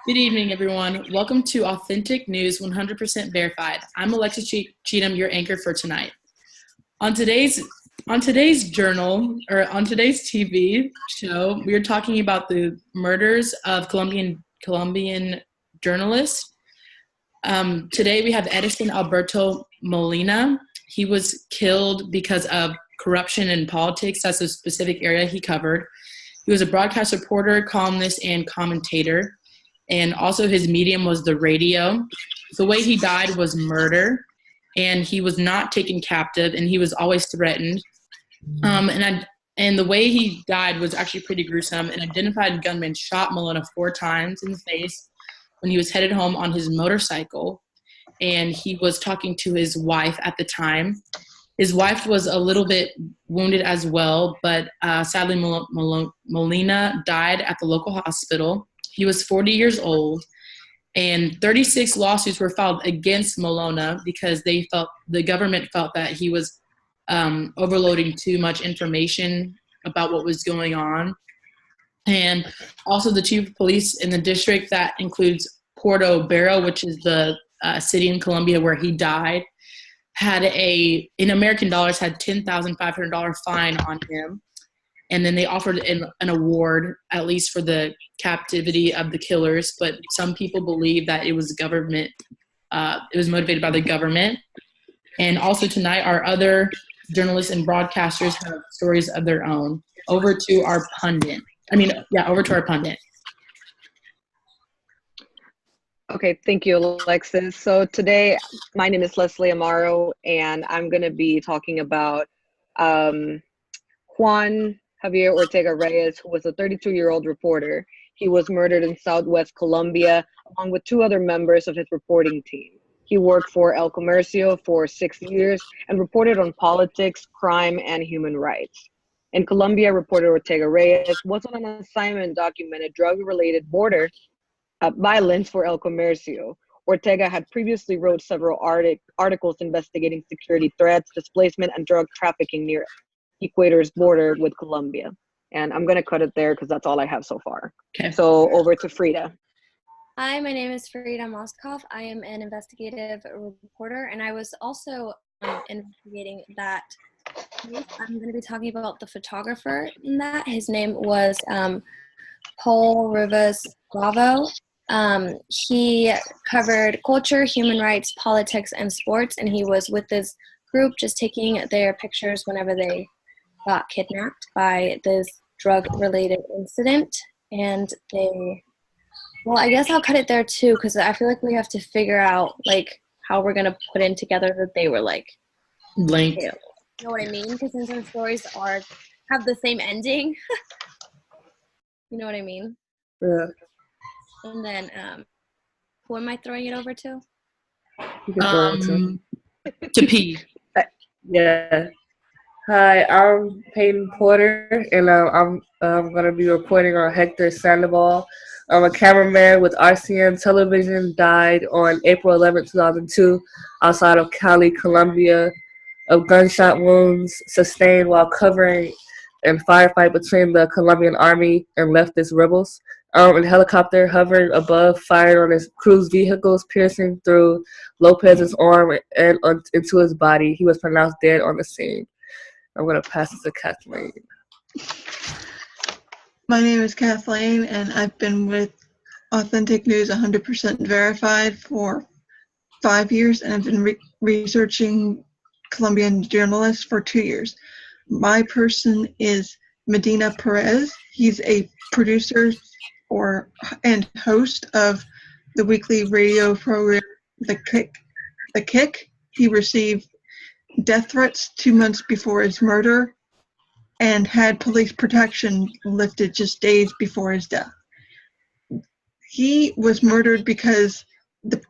Good evening, everyone. Welcome to Authentic News 100% Verified. I'm Alexis Cheatham, your anchor for tonight. On today's TV show, we are talking about the murders of Colombian journalists. Today we have Edison Alberto Molina. He was killed because of corruption in politics. That's a specific area he covered. He was a broadcast reporter, columnist, and commentator. And also his medium was the radio. The way he died was murder, and he was not taken captive, and he was always threatened. And the way he died was actually pretty gruesome. An identified gunman shot Molina 4 times in the face when he was headed home on his motorcycle, and he was talking to his wife at the time. His wife was a little bit wounded as well, but sadly Molina died at the local hospital. He was 40 years old, and 36 lawsuits were filed against Molina because the government felt that he was overloading too much information about what was going on. And also the chief of police in the district that includes Portobelo, which is the city in Colombia where he died, had in American dollars, had $10,500 fine on him. And then they offered an award, at least for the captivity of the killers. But some people believe that it was government. It was motivated by the government. And also tonight, our other journalists and broadcasters have stories of their own. Over to our pundit. Okay, thank you, Alexis. So today, my name is Leslie Amaro, and I'm going to be talking about Juan Javier Ortega Reyes, who was a 32-year-old reporter. He was murdered in Southwest Colombia, along with 2 other members of his reporting team. He worked for El Comercio for 6 years and reported on politics, crime, and human rights. In Colombia, reporter Ortega Reyes was on an assignment documented drug-related border violence for El Comercio. Ortega had previously wrote several articles investigating security threats, displacement, and drug trafficking near Ecuador's border with Colombia. And I'm going to cut it there because that's all I have so far. Okay. So over to Frida. Hi, my name is Frida Moskov. I am an investigative reporter, and I was also investigating that case. I'm going to be talking about the photographer in that. His name was Paul Rivas Bravo. He covered culture, human rights, politics, and sports, and he was with this group just taking their pictures whenever they got kidnapped by this drug-related incident. And I guess I'll cut it there too, because I feel like we have to figure out how we're gonna put in together that they were linked. You know what I mean? Because some stories have the same ending. You know what I mean? Yeah. And then, who am I throwing it over to? To P. Yeah. Hi, I'm Peyton Porter, and I'm going to be reporting on Hector Sandoval. I'm a cameraman with RCN Television, died on April 11, 2002, outside of Cali, Colombia, of gunshot wounds sustained while covering a firefight between the Colombian army and leftist rebels. A helicopter hovering above fired on his cruise vehicles, piercing through Lopez's arm and into his body. He was pronounced dead on the scene. I'm going to pass it to Kathleen. My name is Kathleen, and I've been with Authentic News 100% Verified for 5 years, and I've been researching Colombian journalists for 2 years. My person is Medina Perez. He's a producer and host of the weekly radio program The Kick. He received death threats 2 months before his murder and had police protection lifted just days before his death. He was murdered because the